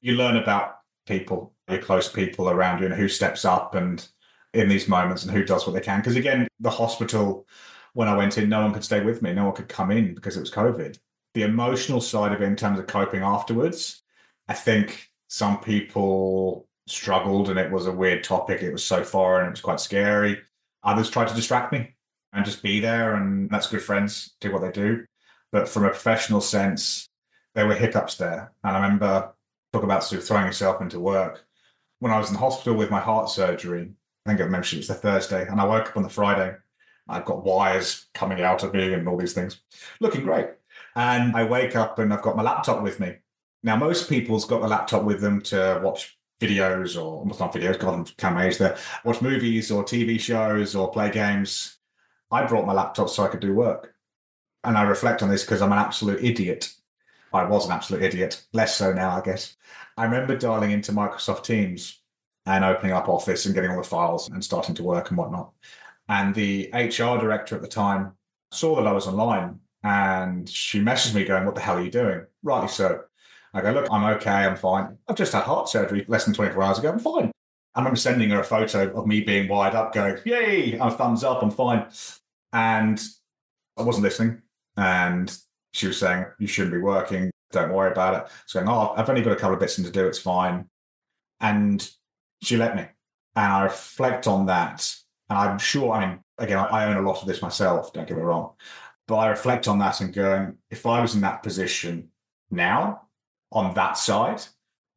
You learn about people, your close people around you, and who steps up and in these moments and who does what they can. Because again, the hospital, when I went in, no one could stay with me. No one could come in because it was COVID. The emotional side of it in terms of coping afterwards, I think some people struggled and it was a weird topic. It was so foreign. It was quite scary. Others tried to distract me and just be there. And that's good friends, do what they do. But from a professional sense, there were hiccups there. And I remember talk about sort of throwing yourself into work. When I was in hospital with my heart surgery, I think I mentioned it was the Thursday, and I woke up on the Friday. I've got wires coming out of me and all these things, looking great. And I wake up and I've got my laptop with me. Now, most people's got the laptop with them to watch videos, or almost not videos, God, I'm kind of age there, watch movies or TV shows or play games. I brought my laptop so I could do work. And I reflect on this because I'm an absolute idiot. I was an absolute idiot, less so now, I guess. I remember dialing into Microsoft Teams and opening up Office and getting all the files and starting to work and whatnot. And the HR director at the time saw that I was online and she messaged me going, "What the hell are you doing?" Rightly so. I go, "Look, I'm okay, I'm fine. I've just had heart surgery less than 24 hours ago, I'm fine." I remember sending her a photo of me being wired up going, "Yay, I'm thumbs up, I'm fine." And I wasn't listening. And she was saying, "You shouldn't be working. Don't worry about it." So going, "Oh, I've only got a couple of bits to do. It's fine." And she let me. And I reflect on that. And I'm sure, I mean, again, I own a lot of this myself, don't get me wrong. But I reflect on that and going, if I was in that position now, on that side,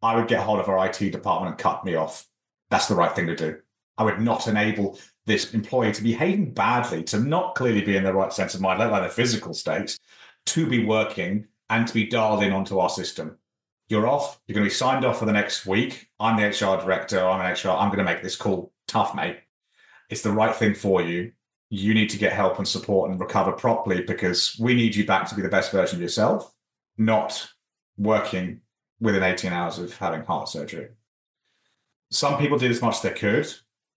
I would get hold of our IT department and cut me off. That's the right thing to do. I would not enable this employee to be behaving badly, to not clearly be in the right sense of mind, let alone a physical state, to be working and to be dialed in onto our system. You're off. You're going to be signed off for the next week. I'm the HR director. I'm an HR. I'm going to make this call. Tough, mate. It's the right thing for you. You need to get help and support and recover properly because we need you back to be the best version of yourself, not working within 18 hours of having heart surgery. Some people did as much as they could.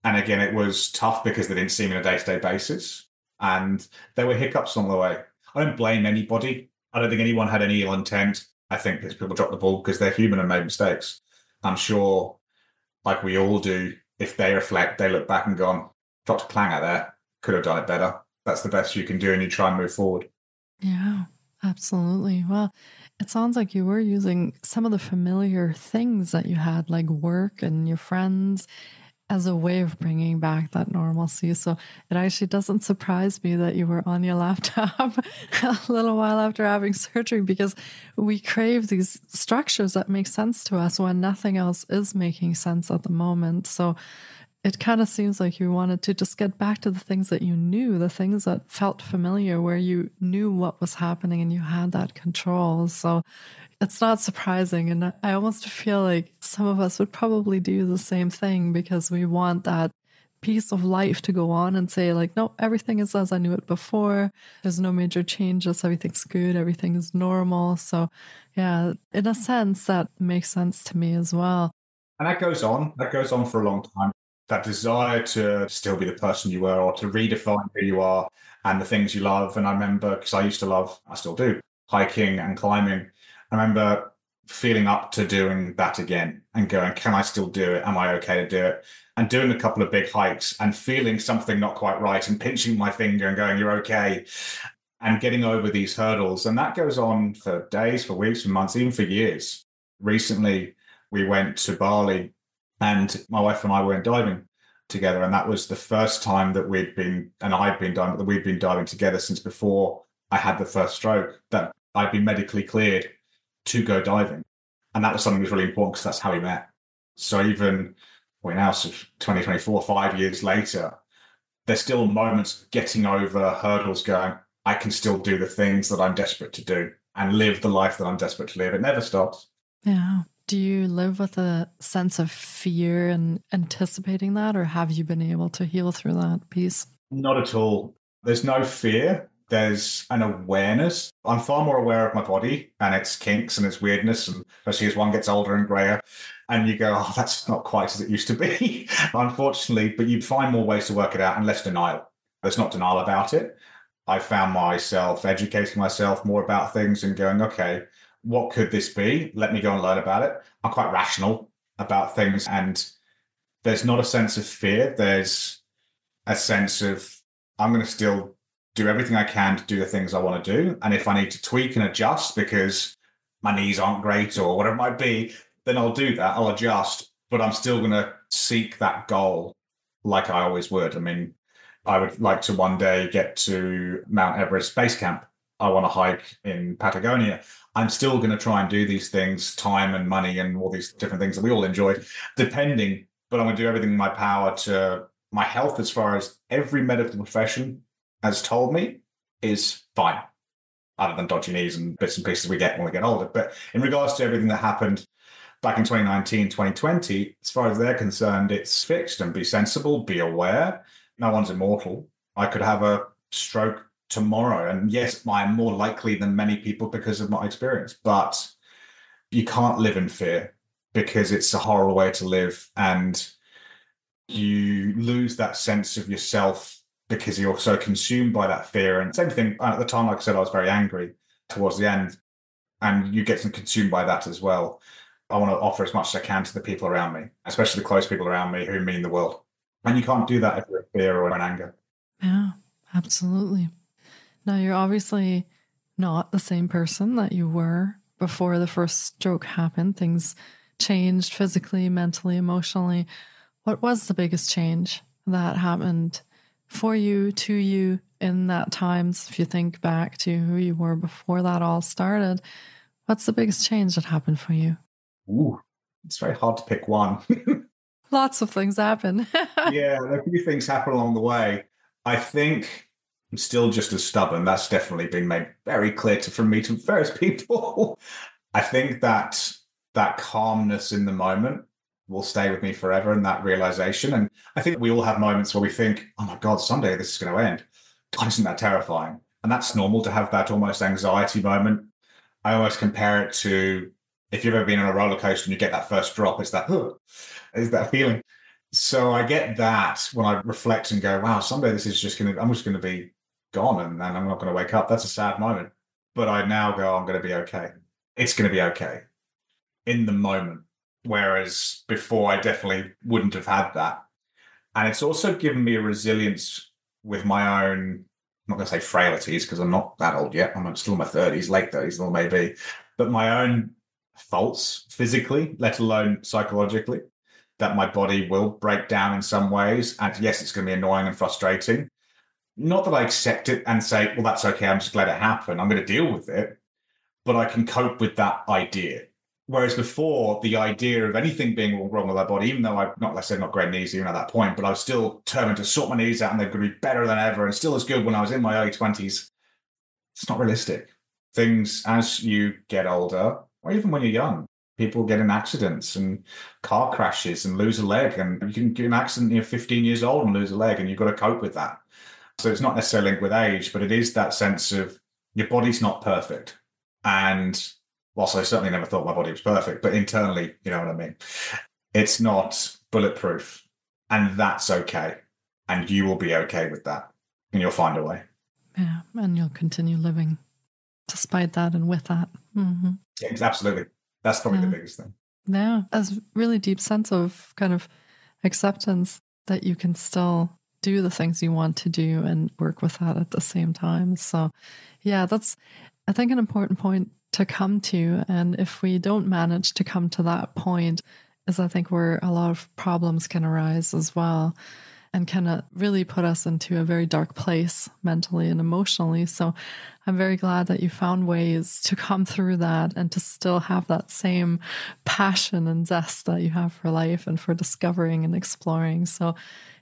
And again, it was tough because they didn't see me on a day-to-day basis. And there were hiccups along the way. I don't blame anybody. I don't think anyone had any ill intent. I think people drop the ball because they're human and made mistakes. I'm sure, like we all do, if they reflect, they look back and go, "Dropped a clang out there. Could have done it better." That's the best you can do, and you try and move forward. Yeah, absolutely. Well, it sounds like you were using some of the familiar things that you had, like work and your friends, as a way of bringing back that normalcy. So it actually doesn't surprise me that you were on your laptop a little while after having surgery, because we crave these structures that make sense to us when nothing else is making sense at the moment. So it kind of seems like you wanted to just get back to the things that you knew, the things that felt familiar, where you knew what was happening and you had that control. So it's not surprising. And I almost feel like some of us would probably do the same thing because we want that piece of life to go on and say, like, no, everything is as I knew it before. There's no major changes. Everything's good. Everything is normal. So yeah, in a sense, that makes sense to me as well. And that goes on. That goes on for a long time. That desire to still be the person you were or to redefine who you are and the things you love. And I remember, because I used to love, I still do, hiking and climbing. I remember feeling up to doing that again and going, can I still do it? Am I okay to do it? And doing a couple of big hikes and feeling something not quite right and pinching my finger and going, "You're okay," and getting over these hurdles. And that goes on for days, for weeks, for months, even for years. Recently, we went to Bali and my wife and I went diving together. And that was the first time that we'd been, and I'd been diving, that we'd been diving together since before I had the first stroke, that I'd been medically cleared to go diving. And that was something that was really important because that's how we met. So even we're now sort of 2024, 5 years later, there's still moments getting over hurdles going, I can still do the things that I'm desperate to do and live the life that I'm desperate to live. It never stops. Yeah. Do you live with a sense of fear and anticipating that, or have you been able to heal through that piece? Not at all. There's no fear. There's an awareness. I'm far more aware of my body and its kinks and its weirdness, and especially as one gets older and grayer. And you go, oh, that's not quite as it used to be, unfortunately. But you find more ways to work it out and less denial. There's not denial about it. I found myself educating myself more about things and going, okay, what could this be? Let me go and learn about it. I'm quite rational about things, and there's not a sense of fear. There's a sense of I'm going to still do everything I can to do the things I want to do. And if I need to tweak and adjust because my knees aren't great or whatever it might be, then I'll do that. I'll adjust, but I'm still going to seek that goal like I always would. I mean, I would like to one day get to Mount Everest Base Camp. I want to hike in Patagonia. I'm still going to try and do these things, time and money and all these different things that we all enjoy, depending, but I'm going to do everything in my power to my health, as far as every medical profession has told me, is fine, other than dodgy knees and bits and pieces we get when we get older. But in regards to everything that happened back in 2019, 2020, as far as they're concerned, it's fixed. And be sensible, be aware. No one's immortal. I could have a stroke tomorrow. And yes, I'm more likely than many people because of my experience. But you can't live in fear because it's a horrible way to live. And you lose that sense of yourself because you're so consumed by that fear. And same thing at the time, like I said, I was very angry towards the end, and you get consumed by that as well. I want to offer as much as I can to the people around me, especially the close people around me who mean the world. And you can't do that if you're in fear or in anger. Yeah, absolutely. Now, you're obviously not the same person that you were before the first stroke happened. Things changed physically, mentally, emotionally. What was the biggest change that happened for you, to you in that time? If you think back to who you were before that all started, what's the biggest change that happened for you? Ooh, it's very hard to pick one. Lots of things happen. Yeah, a few things happen along the way. I think I'm still just as stubborn. That's definitely been made very clear from me to various people. I think that calmness in the moment will stay with me forever, and that realization. And I think we all have moments where we think, oh my God, someday this is going to end. God, isn't that terrifying? And that's normal to have that almost anxiety moment. I always compare it to if you've ever been on a roller coaster and you get that first drop, it's that, is that feeling. So I get that when I reflect and go, wow, someday this is I'm just going to be gone and I'm not going to wake up. That's a sad moment. But I now go, I'm going to be okay. It's going to be okay in the moment. Whereas before, I definitely wouldn't have had that. And it's also given me a resilience with my own, I'm not going to say frailties because I'm not that old yet. I'm still in my 30s, late 30s, or maybe, but my own faults physically, let alone psychologically, that my body will break down in some ways. And yes, it's going to be annoying and frustrating. Not that I accept it and say, well, that's okay. I'm just glad it happened. I'm going to deal with it, but I can cope with that idea. Whereas before, the idea of anything being wrong with my body, even though like I said, not great knees even at that point, but I was still determined to sort my knees out and they're going to be better than ever and still as good when I was in my early 20s. It's not realistic. Things as you get older, or even when you're young, people get in accidents and car crashes and lose a leg. And you can get an accident, you're 15 years old and lose a leg, and you've got to cope with that. So it's not necessarily linked with age, but it is that sense of your body's not perfect. And whilst I certainly never thought my body was perfect, but internally, you know what I mean? It's not bulletproof, and that's okay. And you will be okay with that, and you'll find a way. Yeah, and you'll continue living despite that and with that. Mm-hmm. Yeah, absolutely. That's probably the biggest thing. Yeah, a really deep sense of kind of acceptance that you can still do the things you want to do and work with that at the same time. So yeah, that's, I think, an important point to come to. And if we don't manage to come to that point, is I think where a lot of problems can arise as well. and can really put us into a very dark place mentally and emotionally. So I'm very glad that you found ways to come through that and to still have that same passion and zest that you have for life and for discovering and exploring. So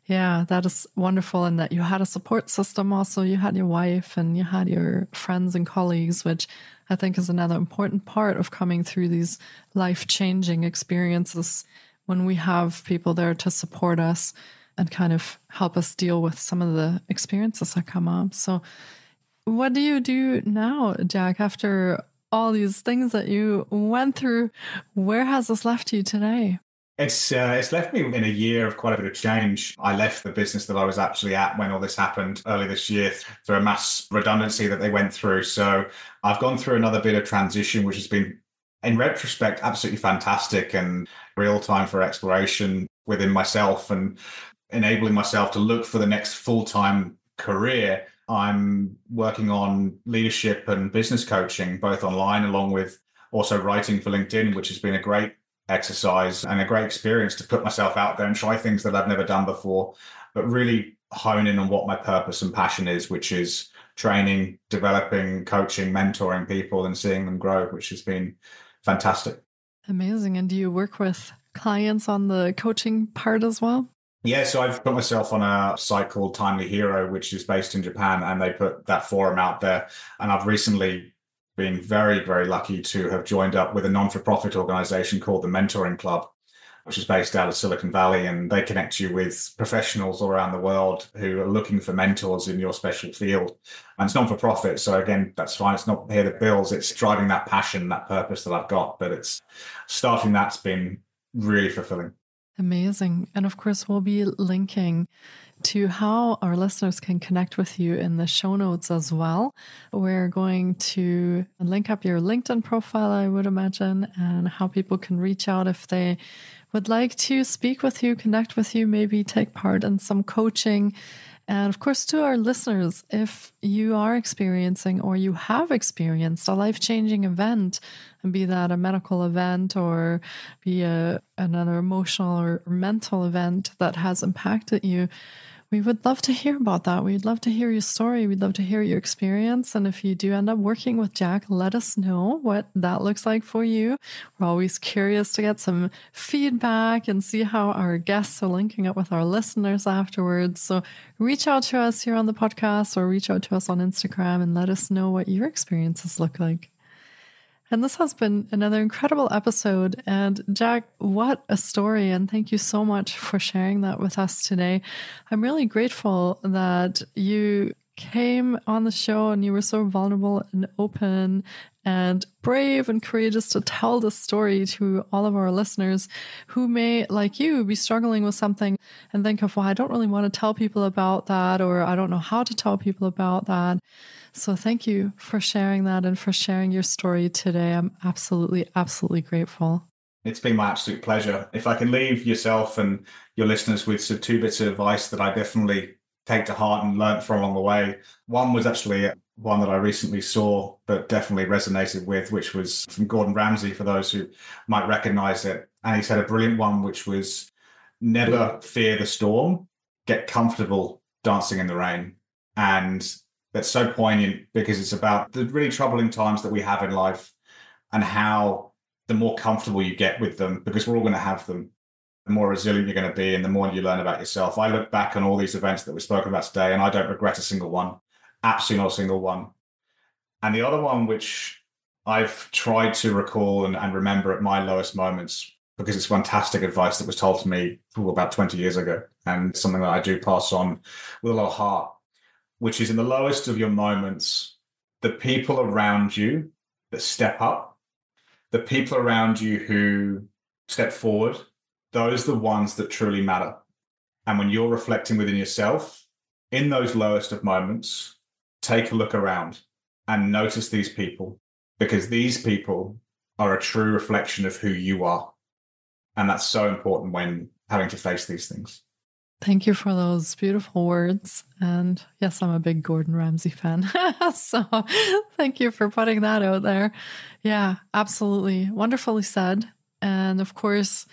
yeah, that is wonderful. And that you had a support system also. You had your wife and you had your friends and colleagues, which I think is another important part of coming through these life-changing experiences, when we have people there to support us and kind of help us deal with some of the experiences that come up. So what do you do now, Jack, after all these things that you went through? Where has this left you today? It's left me in a year of quite a bit of change. I left the business that I was actually at when all this happened early this year through a mass redundancy that they went through. So I've gone through another bit of transition, which has been, in retrospect, absolutely fantastic and real time for exploration within myself and enabling myself to look for the next full-time career. I'm working on leadership and business coaching, both online, along with also writing for LinkedIn, which has been a great exercise and a great experience to put myself out there and try things that I've never done before, but really hone in on what my purpose and passion is, which is training, developing, coaching, mentoring people and seeing them grow, which has been fantastic. Amazing. And do you work with clients on the coaching part as well? Yeah, so I've put myself on a site called Timely Hero, which is based in Japan, and they put that forum out there. And I've recently been very, very lucky to have joined up with a non-for-profit organization called the Mentoring Club, which is based out of Silicon Valley. And they connect you with professionals all around the world who are looking for mentors in your special field. And it's non-for-profit. So again, that's fine. It's not pay the bills. It's driving that passion, that purpose that I've got. But it's starting that's been really fulfilling. Amazing. And of course, we'll be linking to how our listeners can connect with you in the show notes as well. We're going to link up your LinkedIn profile, I would imagine, and how people can reach out if they would like to speak with you, connect with you, maybe take part in some coaching. And of course, to our listeners, if you are experiencing or you have experienced a life-changing event, and be that a medical event or be another emotional or mental event that has impacted you, we would love to hear about that. We'd love to hear your story. We'd love to hear your experience. And if you do end up working with Jack, let us know what that looks like for you. We're always curious to get some feedback and see how our guests are linking up with our listeners afterwards. So reach out to us here on the podcast or reach out to us on Instagram and let us know what your experiences look like. And this has been another incredible episode. And Jack, what a story. And thank you so much for sharing that with us today. I'm really grateful that you came on the show and you were so vulnerable and open and brave and courageous to tell this story to all of our listeners who may, like you, be struggling with something and think of, well, I don't really want to tell people about that, or I don't know how to tell people about that. So thank you for sharing that and for sharing your story today. I'm absolutely, absolutely grateful. It's been my absolute pleasure. If I can leave yourself and your listeners with some two bits of advice that I definitely take to heart and learned from along the way. One was actually one that I recently saw that definitely resonated with, which was from Gordon Ramsay, for those who might recognize it. And he said a brilliant one, which was never fear the storm, get comfortable dancing in the rain. And that's so poignant because it's about the really troubling times that we have in life and how the more comfortable you get with them, because we're all going to have them, the more resilient you're going to be and the more you learn about yourself. I look back on all these events that we've spoken about today and I don't regret a single one, absolutely not a single one. And the other one, which I've tried to recall and remember at my lowest moments, because it's fantastic advice that was told to me about 20 years ago and something that I do pass on with a lot of heart, which is in the lowest of your moments, the people around you that step up, the people around you who step forward, those are the ones that truly matter. And when you're reflecting within yourself, in those lowest of moments, take a look around and notice these people, because these people are a true reflection of who you are. And that's so important when having to face these things. Thank you for those beautiful words. And yes, I'm a big Gordon Ramsay fan. So thank you for putting that out there. Yeah, absolutely. Wonderfully said. And of course,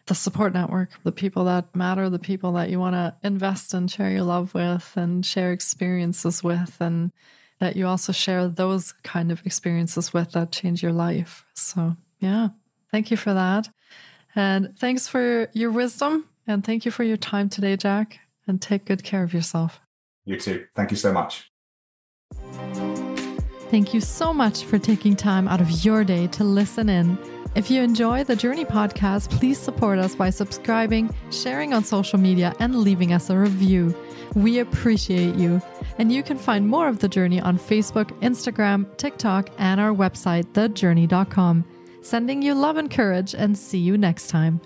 the support network, the people that matter, the people that you want to invest and share your love with and share experiences with, and that you also share those kind of experiences with that change your life. So yeah, thank you for that. And thanks for your wisdom. And thank you for your time today, Jack. And take good care of yourself. You too. Thank you so much. Thank you so much for taking time out of your day to listen in. If you enjoy the Journey podcast, please support us by subscribing, sharing on social media, and leaving us a review. We appreciate you. And you can find more of The Journey on Facebook, Instagram, TikTok, and our website, thejourney.com. Sending you love and courage, and see you next time.